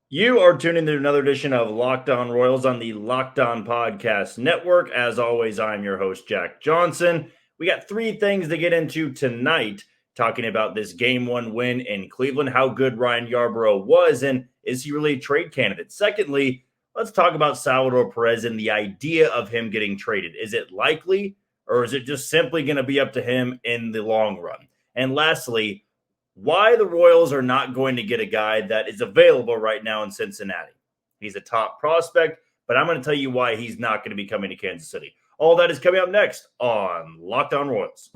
You are tuned into another edition of Locked On Royals on the Locked On Podcast Network. As always, I'm your host, Jack Johnson. We got three things to get into tonight, talking about this Game 1 win in Cleveland, how good Ryan Yarbrough was, and is he really a trade candidate? Secondly, let's talk about Salvador Perez and the idea of him getting traded. Is it likely, or is it just simply going to be up to him in the long run? And lastly, why the Royals are not going to get a guy that is available right now in Cincinnati. He's a top prospect, but I'm going to tell you why he's not going to be coming to Kansas City. All that is coming up next on Locked On Royals.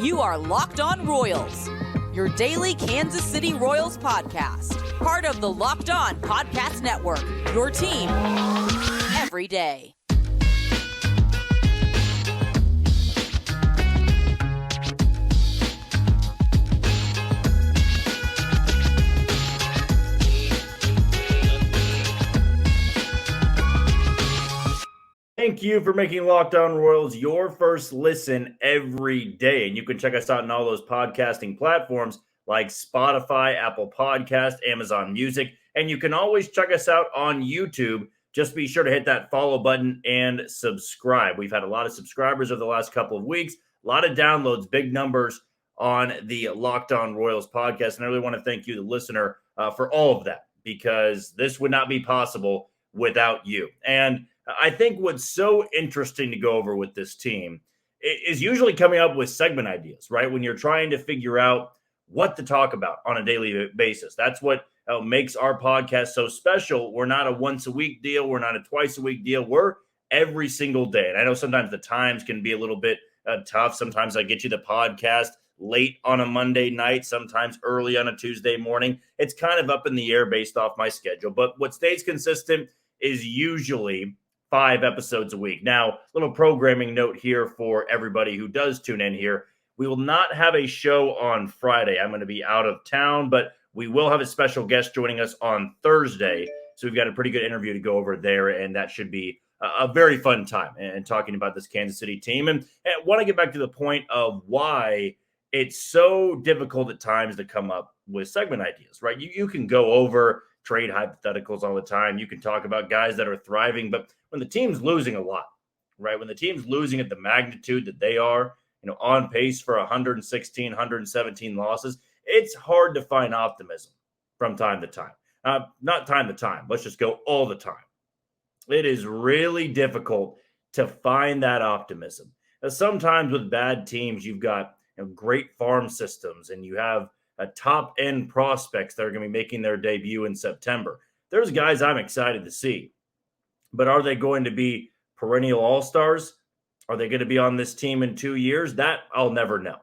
You are Locked On Royals, your daily Kansas City Royals podcast. Part of the Locked On Podcast Network, your team every day. Thank you for making Locked On Royals your first listen every day. And you can check us out on all those podcasting platforms like Spotify, Apple Podcast, Amazon Music. And you can always check us out on YouTube. Just be sure to hit that follow button and subscribe. We've had a lot of subscribers over the last couple of weeks, a lot of downloads, big numbers on the Locked On Royals podcast. And I really want to thank you, the listener, for all of that, because this would not be possible without you. And I think what's so interesting to go over with this team is usually coming up with segment ideas, right? When you're trying to figure out what to talk about on a daily basis. That's what makes our podcast so special. We're not a once a week deal. We're not a twice a week deal. We're every single day. And I know sometimes the times can be a little bit tough. Sometimes I get you the podcast late on a Monday night, sometimes early on a Tuesday morning. It's kind of up in the air based off my schedule. But what stays consistent is usually 5 episodes a week. Now, little programming note here for everybody who does tune in here. We will not have a show on Friday. I'm going to be out of town, but we will have a special guest joining us on Thursday. So we've got a pretty good interview to go over there, and that should be a very fun time and talking about this Kansas City team. And I want to get back to the point of why it's so difficult at times to come up with segment ideas, right? You can go over trade hypotheticals all the time. You can talk about guys that are thriving, but when the team's losing a lot, right? When the team's losing at the magnitude that they are, on pace for 116, 117 losses, it's hard to find optimism from time to time. Not time to time. Let's just go all the time. It is really difficult to find that optimism. Now, sometimes with bad teams, you've got great farm systems and you have top end prospects that are going to be making their debut in September. There's guys I'm excited to see, but are they going to be perennial AllStars? Are they going to be on this team in 2 years? That I'll never know.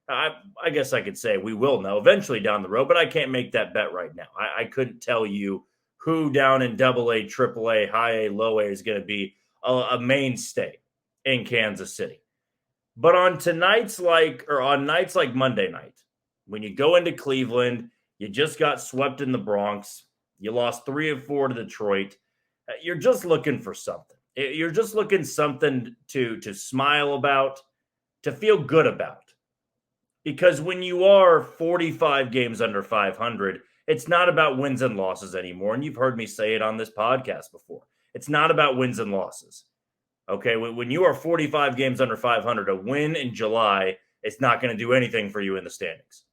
I guess I could say we will know eventually down the road, but I can't make that bet right now. I couldn't tell you who down in AA, AAA, high A, low A is going to be a mainstay in Kansas City. But on nights like Monday night, when you go into Cleveland, you just got swept in the Bronx, you lost 3 of 4 to Detroit, you're just looking for something. You're just looking something to smile about, to feel good about. Because when you are 45 games under 500, it's not about wins and losses anymore. And you've heard me say it on this podcast before. It's not about wins and losses. Okay, when you are 45 games under 500, a win in July, it's not going to do anything for you in the standings.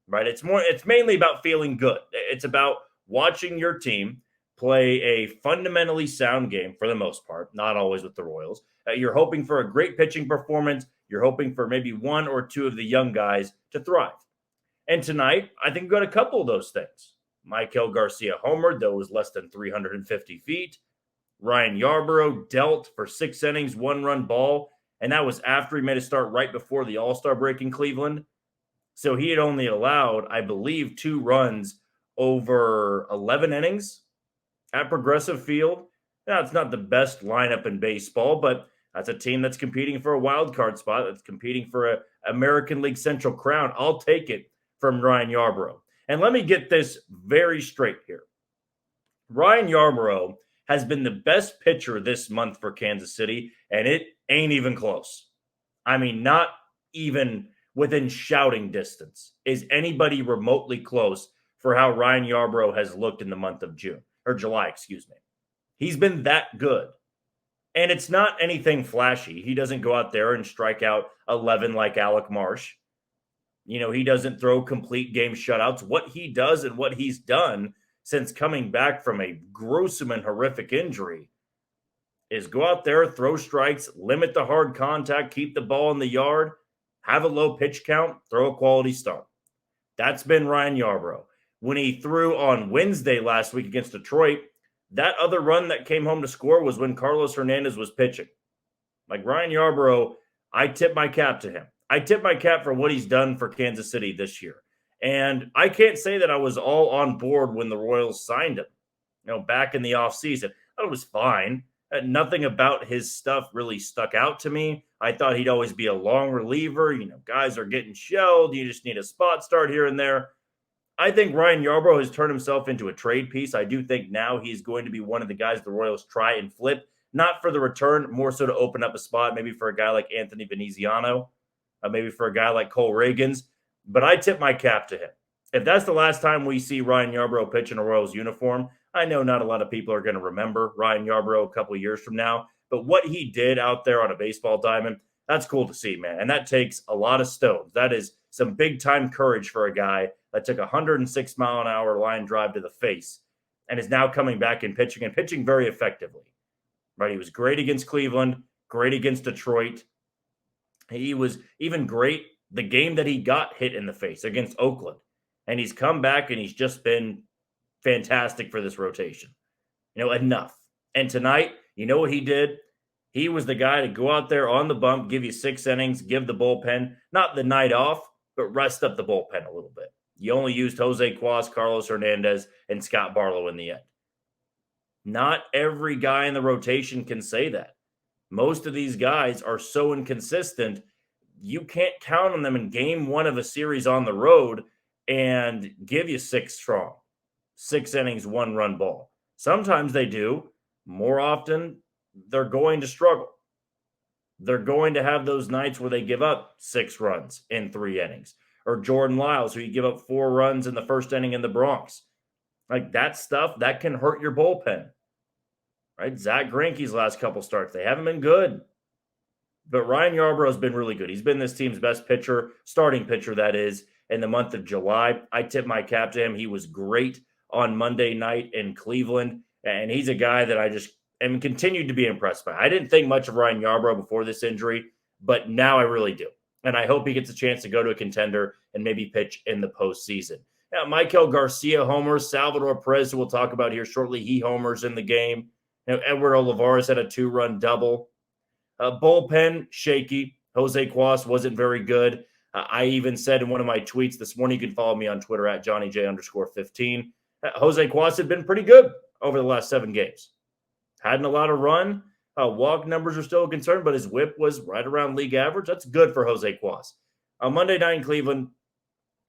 Right? It's mainly about feeling good. It's about watching your team play a fundamentally sound game for the most part, not always with the Royals. You're hoping for a great pitching performance. You're hoping for maybe 1 or 2 of the young guys to thrive. And tonight, I think we've got a couple of those things. Maikel Garcia homered, though it was less than 350 feet. Ryan Yarbrough dealt for 6 innings, 1-run ball, and that was after he made a start right before the All-Star break in Cleveland. So he had only allowed, I believe, 2 runs over 11 innings at Progressive Field. Now, it's not the best lineup in baseball, but that's a team that's competing for a wild card spot, that's competing for an American League Central crown. I'll take it from Ryan Yarbrough. And let me get this very straight here. Ryan Yarbrough has been the best pitcher this month for Kansas City, and it ain't even close. I mean, not even within shouting distance is anybody remotely close for how Ryan Yarbrough has looked in the month of July, excuse me. He's been that good. And it's not anything flashy. He doesn't go out there and strike out 11 like Alec Marsh. He doesn't throw complete game shutouts. What he does and what he's done since coming back from a gruesome and horrific injury is go out there, throw strikes, limit the hard contact, keep the ball in the yard, have a low pitch count, throw a quality start. That's been Ryan Yarbrough. When he threw on Wednesday last week against Detroit, that other run that came home to score was when Carlos Hernandez was pitching. Like Ryan Yarbrough, I tip my cap to him. I tip my cap for what he's done for Kansas City this year. And I can't say that I was all on board when the Royals signed him, back in the offseason. I thought it was fine. Nothing about his stuff really stuck out to me. I thought he'd always be a long reliever. Guys are getting shelled. You just need a spot start here and there. I think Ryan Yarbrough has turned himself into a trade piece. I do think now he's going to be one of the guys the Royals try and flip, not for the return, more so to open up a spot, maybe for a guy like Anthony Veneziano, maybe for a guy like Cole Reagans. But I tip my cap to him. If that's the last time we see Ryan Yarbrough pitch in a Royals uniform, I know not a lot of people are going to remember Ryan Yarbrough a couple of years from now, but what he did out there on a baseball diamond, that's cool to see, man. And that takes a lot of stones. That is some big-time courage for a guy that took a 106-mile-an-hour line drive to the face and is now coming back and pitching very effectively. Right? He was great against Cleveland, great against Detroit. He was even great the game that he got hit in the face against Oakland. And he's come back and he's just been fantastic for this rotation. Enough. And tonight, you know what he did? He was the guy to go out there on the bump, give you 6 innings, give the bullpen, not the night off, but rest up the bullpen a little bit. You only used Jose Quas, Carlos Hernandez, and Scott Barlow in the end. Not every guy in the rotation can say that. Most of these guys are so inconsistent, you can't count on them in game 1 of a series on the road and give you 6 strong. 6 innings, 1-run ball. Sometimes they do. More often, they're going to struggle. They're going to have those nights where they give up 6 runs in 3 innings. Or Jordan Lyles, who you give up 4 runs in the first inning in the Bronx. Like that stuff, that can hurt your bullpen. Right? Zach Greinke's last couple starts, they haven't been good. But Ryan Yarbrough has been really good. He's been this team's best pitcher, starting pitcher, that is, in the month of July. I tip my cap to him. He was great on Monday night in Cleveland. And he's a guy that I just am continued to be impressed by. I didn't think much of Ryan Yarbrough before this injury, but now I really do. And I hope he gets a chance to go to a contender and maybe pitch in the postseason. Now, Michael Garcia homers. Salvador Perez, who we'll talk about here shortly, he homers in the game. Edward Olivares had a 2-run double. Bullpen, shaky. Jose Quas wasn't very good. I even said in one of my tweets this morning, you can follow me on Twitter at JohnnyJ_15. Jose Quas had been pretty good over the last 7 games. Hadn't a lot of run. Walk numbers are still a concern, but his whip was right around league average. That's good for Jose Quas. On Monday night in Cleveland,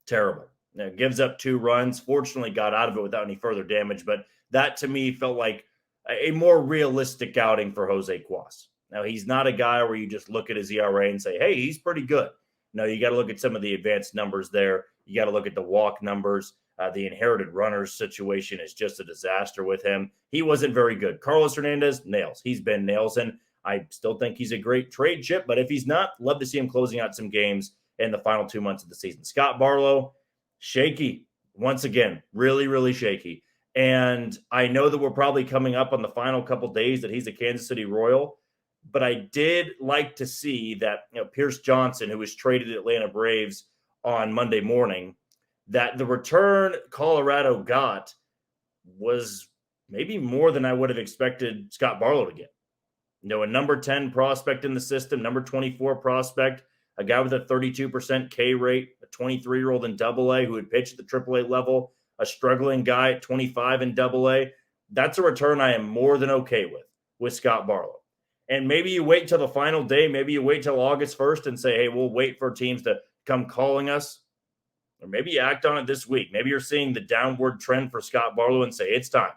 terrible. Gives up 2 runs. Fortunately, got out of it without any further damage, but that to me felt like a more realistic outing for Jose Quas. Now, he's not a guy where you just look at his ERA and say, hey, he's pretty good. No, you got to look at some of the advanced numbers there. You got to look at the walk numbers. The inherited runners situation is just a disaster with him. He wasn't very good. Carlos Hernandez, nails. He's been nails, and I still think he's a great trade chip, but if he's not, love to see him closing out some games in the final 2 months of the season. Scott Barlow, shaky. Once again, really, really shaky. And I know that we're probably coming up on the final couple days that he's a Kansas City Royal, but I did like to see that Pierce Johnson, who was traded to Atlanta Braves on Monday morning, that the return Colorado got was maybe more than I would have expected Scott Barlow to get. A number 10 prospect in the system, number 24 prospect, a guy with a 32% K rate, a 23-year-old in AA who had pitched at the AAA level, a struggling guy at 25 in AA. That's a return I am more than okay with Scott Barlow. And maybe you wait till the final day. Maybe you wait till August 1st and say, hey, we'll wait for teams to come calling us. Or maybe you act on it this week. Maybe you're seeing the downward trend for Scott Barlow and say, it's time.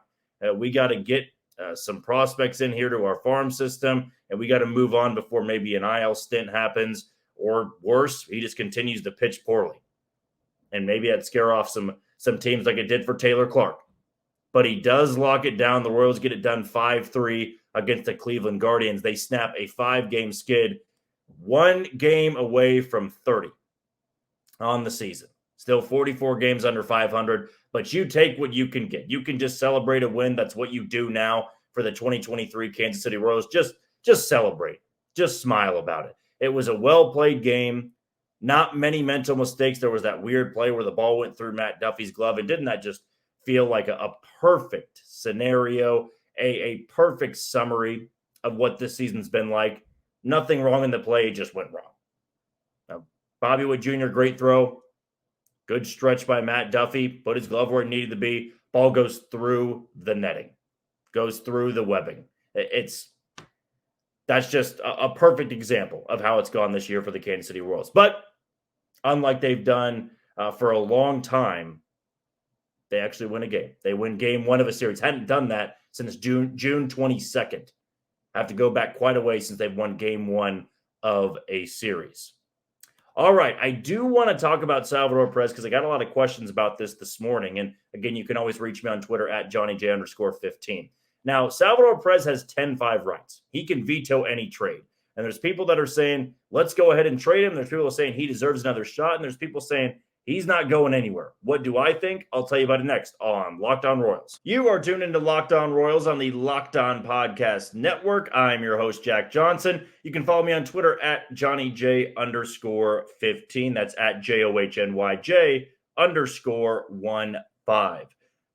We got to get some prospects in here to our farm system, and we got to move on before maybe an IL stint happens, or worse, he just continues to pitch poorly. And maybe that'd scare off some some teams like it did for Taylor Clark. But he does lock it down. The Royals get it done 5-3 against the Cleveland Guardians. They snap a 5-game skid, 1 game away from 30 on the season. Still 44 games under 500, but you take what you can get. You can just celebrate a win. That's what you do now for the 2023 Kansas City Royals. Just celebrate. Just smile about it. It was a well-played game. Not many mental mistakes. There was that weird play where the ball went through Matt Duffy's glove, and didn't that just feel like a perfect scenario, a perfect summary of what this season's been like? Nothing wrong in the play, just went wrong. Now, Bobby Witt Jr., great throw. Good stretch by Matt Duffy. Put his glove where it needed to be. Ball goes through the netting. Goes through the webbing. That's just a perfect example of how it's gone this year for the Kansas City Royals. But unlike they've done for a long time, they actually win a game. They win game 1 of a series. Hadn't done that since June 22nd. Have to go back quite a way since they've won game 1 of a series. All right, I do want to talk about Salvador Perez because I got a lot of questions about this morning. And again, you can always reach me on Twitter at JohnnyJ_15. Now, Salvador Perez has 10-5 rights. He can veto any trade. And there's people that are saying, let's go ahead and trade him. There's people saying he deserves another shot. And there's people saying he's not going anywhere. What do I think? I'll tell you about it next on Locked On Royals. You are tuned into Locked On Royals on the Locked On Podcast Network. I'm your host, Jack Johnson. You can follow me on Twitter at JohnnyJ_15. That's at JOHNYJ_15.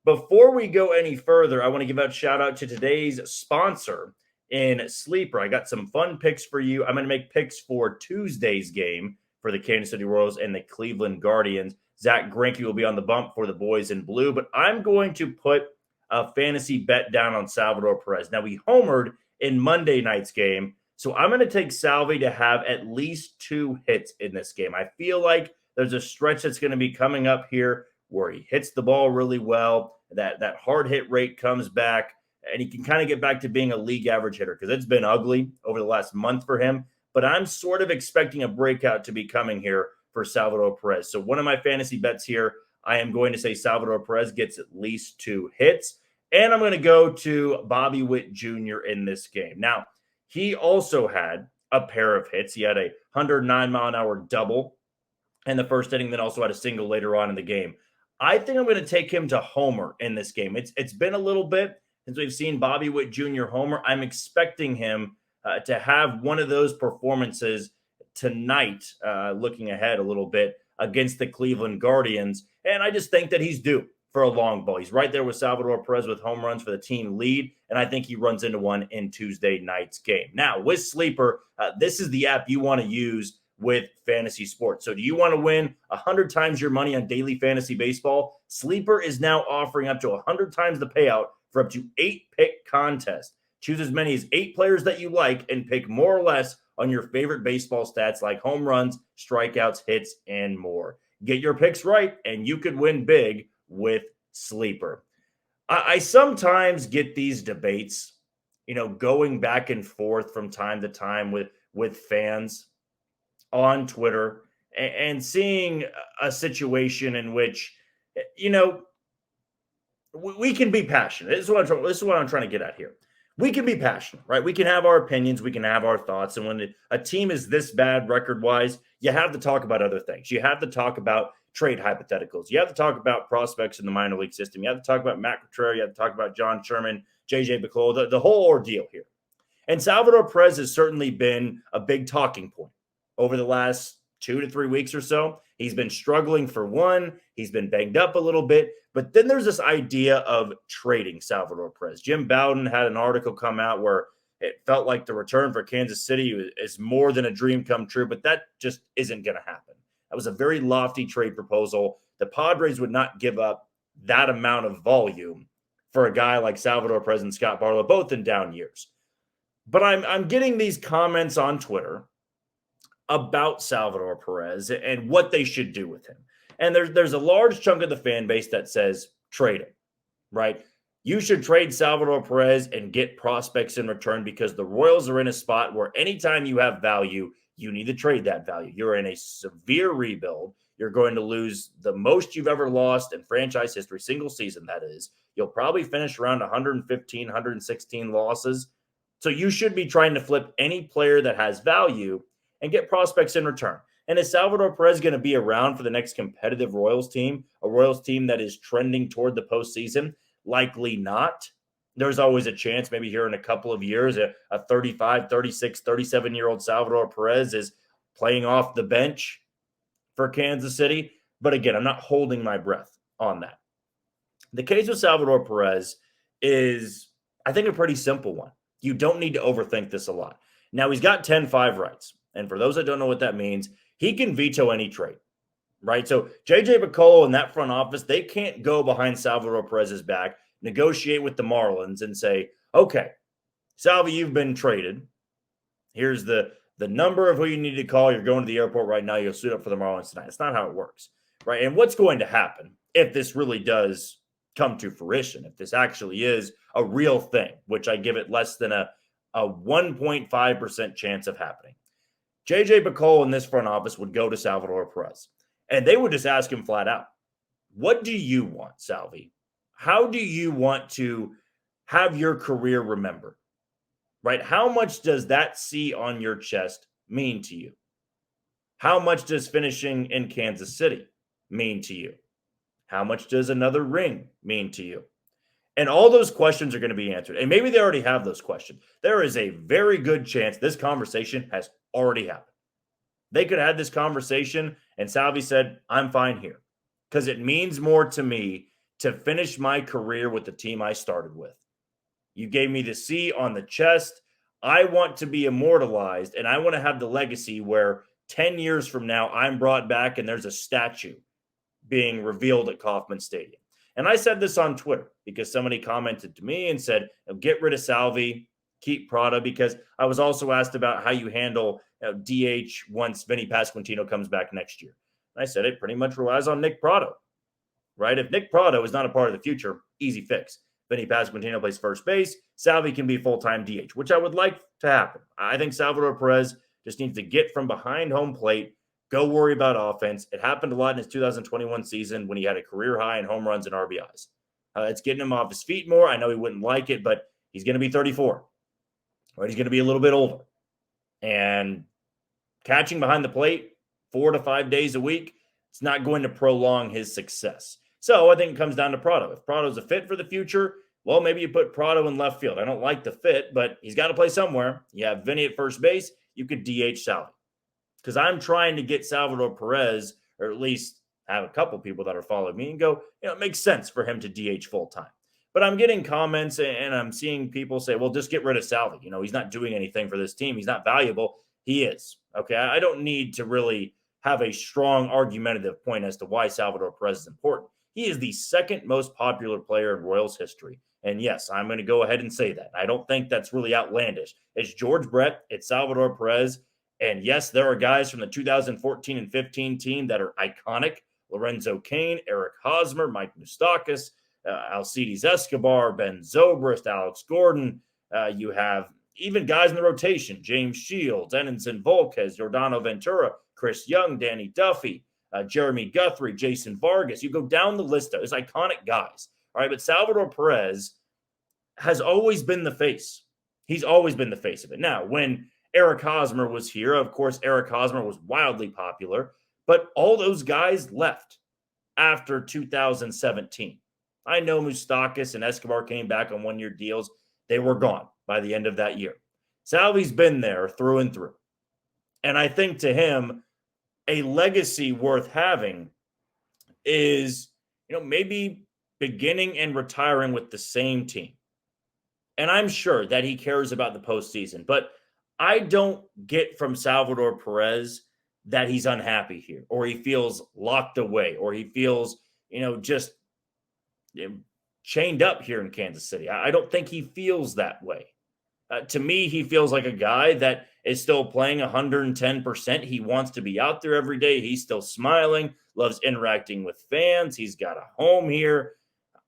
Before we go any further, I want to give a shout out to today's sponsor in Sleeper. I got some fun picks for you. I'm going to make picks for Tuesday's game for the Kansas City Royals and the Cleveland Guardians. Zach Greinke will be on the bump for the boys in blue, but I'm going to put a fantasy bet down on Salvador Perez. Now, we homered in Monday night's game, so I'm going to take Salvi to have at least 2 hits in this game. I feel like there's a stretch that's going to be coming up here where he hits the ball really well, that hard hit rate comes back, and he can kind of get back to being a league average hitter because it's been ugly over the last month for him. But I'm sort of expecting a breakout to be coming here for Salvador Perez. So one of my fantasy bets here, I am going to say Salvador Perez gets at least 2 hits, and I'm going to go to Bobby Witt Jr. in this game. Now, he also had a pair of hits. He had a 109-mile-an-hour double in the first inning, then also had a single later on in the game. I think I'm going to take him to homer in this game. It's been a little bit since we've seen Bobby Witt Jr. homer. I'm expecting him to have one of those performances tonight, looking ahead a little bit against the Cleveland Guardians. And I just think that he's due for a long ball. He's right there with Salvador Perez with home runs for the team lead, and I think he runs into one in Tuesday night's game. Now, with Sleeper, this is the app you want to use with fantasy sports. So do you want to win 100 times your money on daily fantasy baseball? Sleeper is now offering up to 100 times the payout for up to 8 pick contests. Choose as many as 8 players that you like and pick more or less on your favorite baseball stats like home runs, strikeouts, hits, and more. Get your picks right, and you could win big with Sleeper. I sometimes get these debates, going back and forth from time to time with fans on Twitter and seeing a situation in which, we can be passionate. This is what I'm trying to get at here. We can be passionate, right? We can have our opinions. We can have our thoughts. And when a team is this bad record-wise, you have to talk about other things. You have to talk about trade hypotheticals. You have to talk about prospects in the minor league system. You have to talk about Matt Contreras. You have to talk about John Sherman, J.J. Picollo, the whole ordeal here. And Salvador Perez has certainly been a big talking point over the last 2 to 3 weeks or so. He's been struggling for one. He's been banged up a little bit. But then there's this idea of trading Salvador Perez. Jim Bowden had an article come out where it felt like the return for Kansas City is more than a dream come true, but that just isn't going to happen. That was a very lofty trade proposal. The Padres would not give up that amount of volume for a guy like Salvador Perez and Scott Barlow, both in down years. But I'm getting these comments on Twitter about Salvador Perez and what they should do with him. And there's a large chunk of the fan base that says trade him, right? You should trade Salvador Perez and get prospects in return because the Royals are in a spot where anytime you have value, you need to trade that value. You're in a severe rebuild. You're going to lose the most you've ever lost in franchise history, single season, that is. You'll probably finish around 115, 116 losses. So you should be trying to flip any player that has value and get prospects in return. And is Salvador Perez going to be around for the next competitive Royals team, a Royals team that is trending toward the postseason? Likely not. There's always a chance maybe here in a couple of years, a 35, 36, 37-year-old Salvador Perez is playing off the bench for Kansas City. But again, I'm not holding my breath on that. The case with Salvador Perez is, I think, a pretty simple one. You don't need to overthink this a lot. Now, he's got 10-5 rights. And for those that don't know what that means, he can veto any trade, right? So J.J. Picollo and that front office, they can't go behind Salvador Perez's back, negotiate with the Marlins and say, okay, Salvi, you've been traded. Here's the number of who you need to call. You're going to the airport right now. You'll suit up for the Marlins tonight. It's not how it works, right? And what's going to happen if this really does come to fruition, if this actually is a real thing, which I give it less than a 1.5% chance of happening. J.J. Picollo in this front office would go to Salvador Perez, and they would just ask him flat out, what do you want, Salvi? How do you want to have your career remembered, right? How much does that C on your chest mean to you? How much does finishing in Kansas City mean to you? How much does another ring mean to you? And all those questions are going to be answered. And maybe they already have those questions. There is a very good chance this conversation has already happened. They could have had this conversation and Salvi said, I'm fine here because it means more to me to finish my career with the team I started with. You gave me the C on the chest. I want to be immortalized and I want to have the legacy where 10 years from now, I'm brought back and there's a statue being revealed at Kauffman Stadium. And I said this on Twitter because somebody commented to me and said, get rid of Salvi, keep Prada, because I was also asked about how you handle DH once Vinny Pasquantino comes back next year. And I said it pretty much relies on Nick Prado, right? If Nick Prado is not a part of the future, easy fix. Vinny Pasquantino plays first base. Salvi can be full-time DH, which I would like to happen. I think Salvador Perez just needs to get from behind home plate, go worry about offense. It happened a lot in his 2021 season when he had a career high in home runs and RBIs. It's getting him off his feet more. I know he wouldn't like it, but he's going to be 34. Right? He's going to be a little bit older. And catching behind the plate 4 to 5 days a week, it's not going to prolong his success. So I think it comes down to Prado. If Prado's a fit for the future, well, maybe you put Prado in left field. I don't like the fit, but he's got to play somewhere. You have Vinny at first base. You could DH Salvi. Because I'm trying to get Salvador Perez, or at least have a couple people that are following me and go, it makes sense for him to DH full time. But I'm getting comments and I'm seeing people say, well, just get rid of Salvi. He's not doing anything for this team. He's not valuable. He is. Okay. I don't need to really have a strong argumentative point as to why Salvador Perez is important. He is the second most popular player in Royals history. And yes, I'm going to go ahead and say that. I don't think that's really outlandish. It's George Brett. It's Salvador Perez. And yes, there are guys from the 2014 and 15 team that are iconic. Lorenzo Cain, Eric Hosmer, Mike Moustakas, Alcides Escobar, Ben Zobrist, Alex Gordon. You have even guys in the rotation, James Shields, Eninson Volquez, Giordano Ventura, Chris Young, Danny Duffy, Jeremy Guthrie, Jason Vargas. You go down the list. There's iconic guys. All right, but Salvador Perez has always been the face. He's always been the face of it. Now, when Eric Hosmer was here, of course, Eric Hosmer was wildly popular, but all those guys left after 2017. I know Moustakas and Escobar came back on one-year deals. They were gone by the end of that year. Salvi's been there through and through. And I think to him, a legacy worth having is, maybe beginning and retiring with the same team. And I'm sure that he cares about the postseason, but I don't get from Salvador Perez that he's unhappy here or he feels locked away or he feels, just chained up here in Kansas City. I don't think he feels that way. To me, he feels like a guy that is still playing 110%. He wants to be out there every day. He's still smiling, loves interacting with fans. He's got a home here.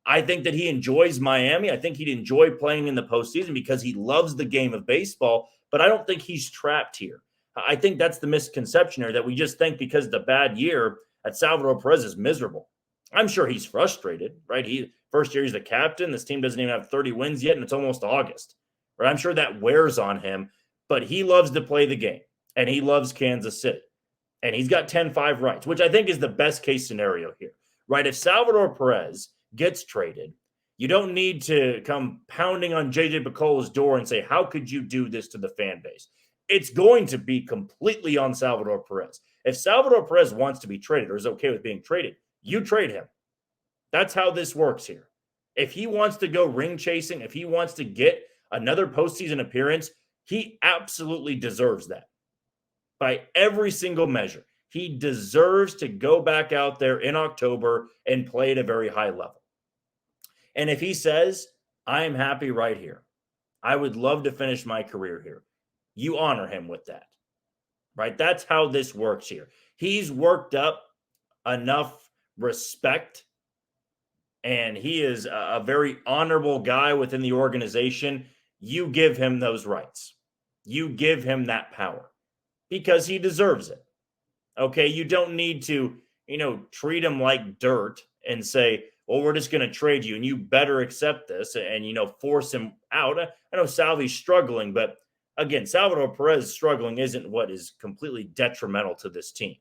I think that he enjoys Miami. I think he'd enjoy playing in the postseason because he loves the game of baseball, but I don't think he's trapped here. I think that's the misconception here, that we just think because of the bad year that Salvador Perez is miserable. I'm sure he's frustrated, right? First year he's the captain. This team doesn't even have 30 wins yet, and it's almost August, right? I'm sure that wears on him, but he loves to play the game, and he loves Kansas City. And he's got 10-5 rights, which I think is the best case scenario here, right? If Salvador Perez gets traded, you don't need to come pounding on J.J. Picollo's door and say, how could you do this to the fan base? It's going to be completely on Salvador Perez. If Salvador Perez wants to be traded or is okay with being traded, you trade him. That's how this works here. If he wants to go ring chasing, if he wants to get another postseason appearance, he absolutely deserves that. By every single measure, he deserves to go back out there in October and play at a very high level. And if he says, I am happy right here, I would love to finish my career here, you honor him with that, right? That's how this works here. He's worked up enough respect, and he is a very honorable guy within the organization. You give him those rights. You give him that power because he deserves it. Okay, you don't need to, treat him like dirt and say, well, we're just going to trade you and you better accept this and, force him out. I know Salvi's struggling, but again, Salvador Perez struggling isn't what is completely detrimental to this team.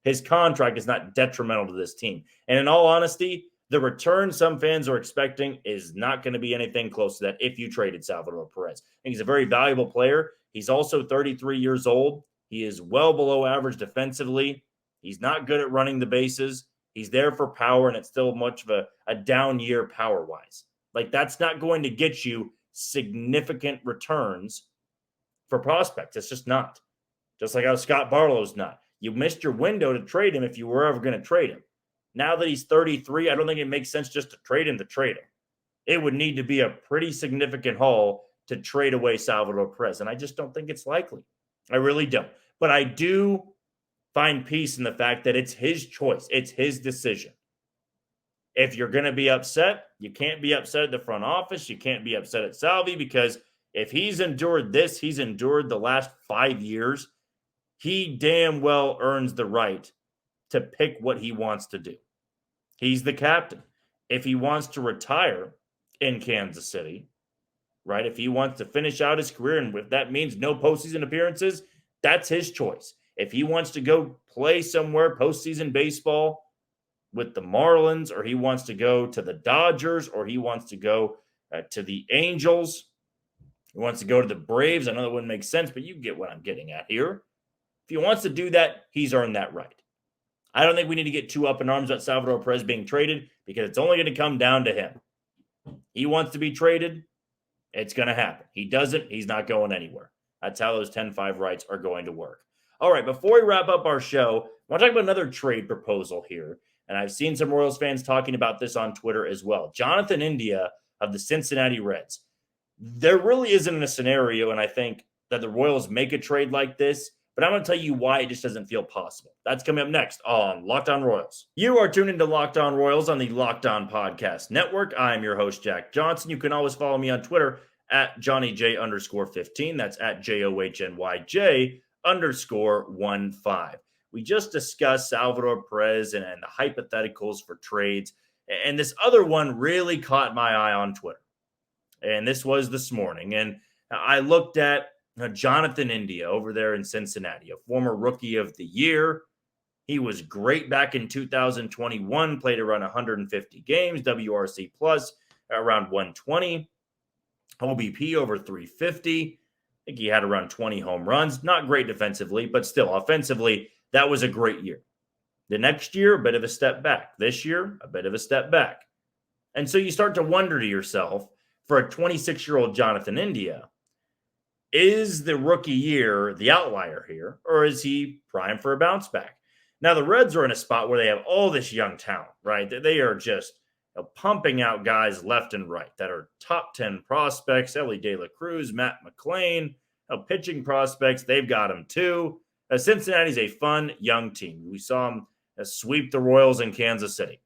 His contract is not detrimental to this team. And in all honesty, the return some fans are expecting is not going to be anything close to that if you traded Salvador Perez. I think he's a very valuable player. He's also 33 years old. He is well below average defensively. He's not good at running the bases. He's there for power, and it's still much of a down year power-wise. Like, that's not going to get you significant returns for prospects. It's just not. Just like how Scott Barlow's not. You missed your window to trade him if you were ever going to trade him. Now that he's 33, I don't think it makes sense just to trade him. It would need to be a pretty significant haul to trade away Salvador Perez, and I just don't think it's likely. I really don't. But I do find peace in the fact that it's his choice. It's his decision. If you're going to be upset, you can't be upset at the front office. You can't be upset at Salvi because if he's endured this, he's endured the last 5 years, he damn well earns the right to pick what he wants to do. He's the captain. If he wants to retire in Kansas City, right? If he wants to finish out his career, and if that means no postseason appearances, that's his choice. If he wants to go play somewhere postseason baseball with the Marlins, or he wants to go to the Dodgers, or he wants to go to the Angels, he wants to go to the Braves. I know that wouldn't make sense, but you get what I'm getting at here. If he wants to do that, he's earned that right. I don't think we need to get too up in arms about Salvador Perez being traded because it's only going to come down to him. He wants to be traded. It's going to happen. He doesn't. He's not going anywhere. That's how those 10-5 rights are going to work. All right, before we wrap up our show, I want to talk about another trade proposal here. And I've seen some Royals fans talking about this on Twitter as well. Jonathan India of the Cincinnati Reds. There really isn't a scenario, and I think, that the Royals make a trade like this, but I'm going to tell you why it just doesn't feel possible. That's coming up next on Locked On Royals. You are tuned into Locked On Royals on the Locked On Podcast Network. I'm your host, Jack Johnson. You can always follow me on Twitter at JohnnyJ_15. That's at JOHNYJ_15. We just discussed Salvador Perez and the hypotheticals for trades. And this other one really caught my eye on Twitter. And this was this morning. And I looked at Jonathan India over there in Cincinnati, a former Rookie of the Year. He was great back in 2021, played around 150 games, WRC plus around 120, OBP over 350. I think he had around 20 home runs. Not great defensively, but still offensively, that was a great year. The next year, a bit of a step back. This year, a bit of a step back. And so you start to wonder to yourself, for a 26-year-old Jonathan India, is the rookie year the outlier here, or is he primed for a bounce back? Now, the Reds are in a spot where they have all this young talent, right? They are just pumping out guys left and right that are top 10 prospects. Ellie De La Cruz, Matt McClain, pitching prospects, they've got them too. Cincinnati's a fun young team. We saw them sweep the Royals in Kansas City.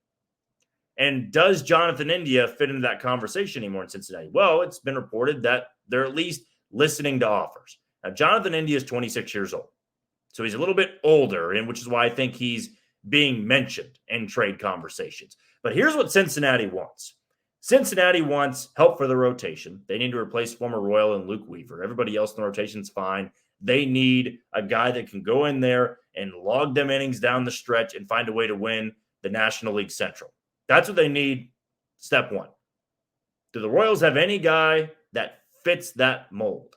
And does Jonathan India fit into that conversation anymore in Cincinnati? Well, it's been reported that they're at least listening to offers. Now, Jonathan India is 26 years old. So he's a little bit older, and which is why I think he's being mentioned in trade conversations. But here's what Cincinnati wants. Cincinnati wants help for the rotation. They need to replace former Royal and Luke Weaver. Everybody else in the rotation is fine. They need a guy that can go in there and log them innings down the stretch and find a way to win the National League Central. That's what they need, step one. Do the Royals have any guy that fits that mold?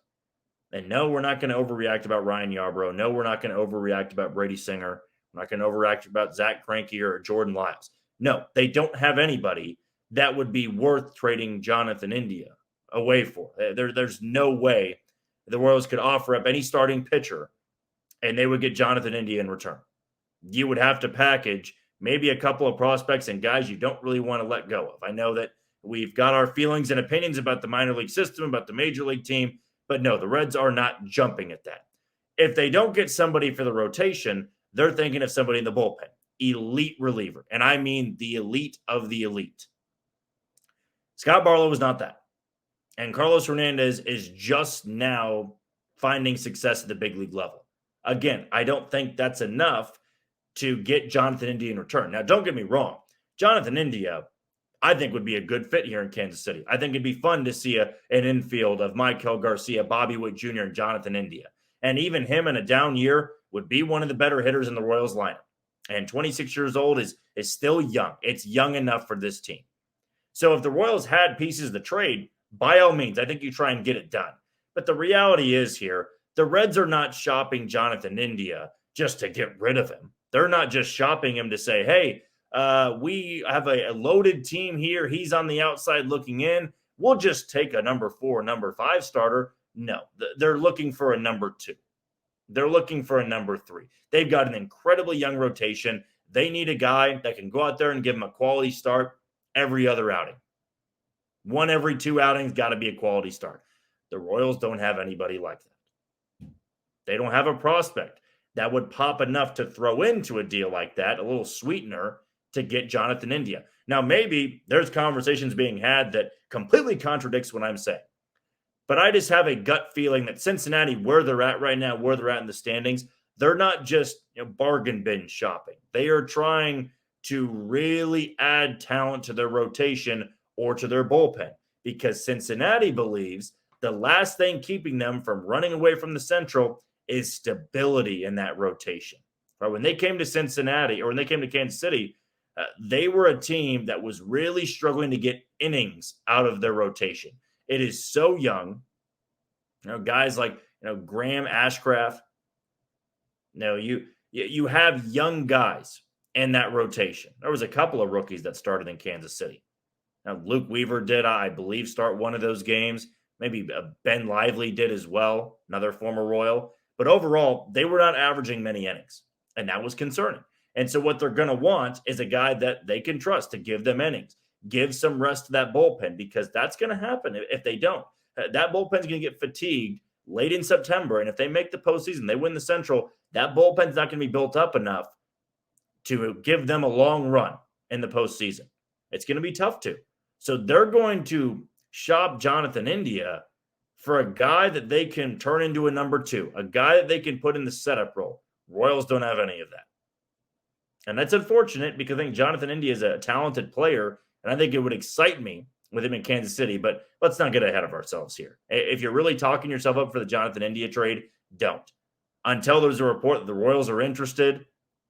And no, we're not going to overreact about Ryan Yarbrough. No, we're not going to overreact about Brady Singer. We're not going to overreact about Zach Greinke or Jordan Lyles. No, they don't have anybody that would be worth trading Jonathan India away for. There's no way the Royals could offer up any starting pitcher and they would get Jonathan India in return. You would have to package maybe a couple of prospects and guys you don't really want to let go of. I know that we've got our feelings and opinions about the minor league system, about the major league team, but no, the Reds are not jumping at that. If they don't get somebody for the rotation, they're thinking of somebody in the bullpen, elite reliever. And I mean the elite of the elite. Scott Barlow was not that. And Carlos Hernandez is just now finding success at the big league level. Again, I don't think that's enough to get Jonathan India in return. Now, don't get me wrong. Jonathan India, I think, would be a good fit here in Kansas City. I think it'd be fun to see an infield of Maikel Garcia, Bobby Witt Jr., and Jonathan India. And even him in a down year would be one of the better hitters in the Royals lineup. And 26 years old is still young. It's young enough for this team. So if the Royals had pieces of the trade, by all means, I think you try and get it done. But the reality is here, the Reds are not shopping Jonathan India just to get rid of him. They're not just shopping him to say, hey, we have a loaded team here. He's on the outside looking in. We'll just take a number 4, number 5 starter. No, they're looking for a number 2. They're looking for a number 3. They've got an incredibly young rotation. They need a guy that can go out there and give them a quality start every other outing. 1 every 2 outings, got to be a quality start. The Royals don't have anybody like that. They don't have a prospect that would pop enough to throw into a deal like that, a little sweetener to get Jonathan India. Now, maybe there's conversations being had that completely contradicts what I'm saying. But I just have a gut feeling that Cincinnati, where they're at right now, where they're at in the standings, they're not just bargain bin shopping. They are trying to really add talent to their rotation or to their bullpen, because Cincinnati believes the last thing keeping them from running away from the Central is stability in that rotation. Right? When they came to Cincinnati, or when they came to Kansas City, they were a team that was really struggling to get innings out of their rotation. It is so young. Guys like Graham Ashcraft. You have young guys in that rotation. There was a couple of rookies that started in Kansas City. Now, Luke Weaver did, I believe, start one of those games. Maybe Ben Lively did as well, another former Royal. But overall, they were not averaging many innings, and that was concerning. And so what they're going to want is a guy that they can trust to give them innings, give some rest to that bullpen, because that's going to happen if they don't. That bullpen's going to get fatigued late in September, and if they make the postseason, they win the Central, that bullpen's not going to be built up enough to give them a long run in the postseason. It's going to be tough to. So they're going to shop Jonathan India for a guy that they can turn into a number 2, a guy that they can put in the setup role. Royals don't have any of that. And that's unfortunate, because I think Jonathan India is a talented player, and I think it would excite me with him in Kansas City. But let's not get ahead of ourselves here. If you're really talking yourself up for the Jonathan India trade, don't. Until there's a report that the Royals are interested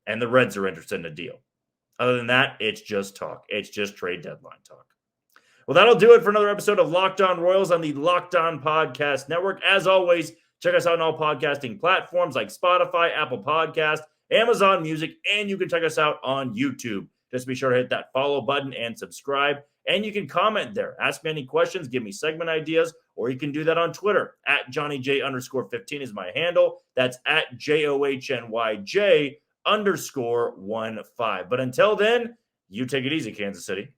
and the Reds are interested in a deal. Other than that, it's just talk. It's just trade deadline talk. Well, that'll do it for another episode of Locked On Royals on the Locked On Podcast Network. As always, check us out on all podcasting platforms like Spotify, Apple Podcasts, Amazon Music, and you can check us out on YouTube. Just be sure to hit that follow button and subscribe. And you can comment there. Ask me any questions, give me segment ideas, or you can do that on Twitter. At JohnnyJ_15 is my handle. That's at JOHNYJ_15. But until then, you take it easy, Kansas City.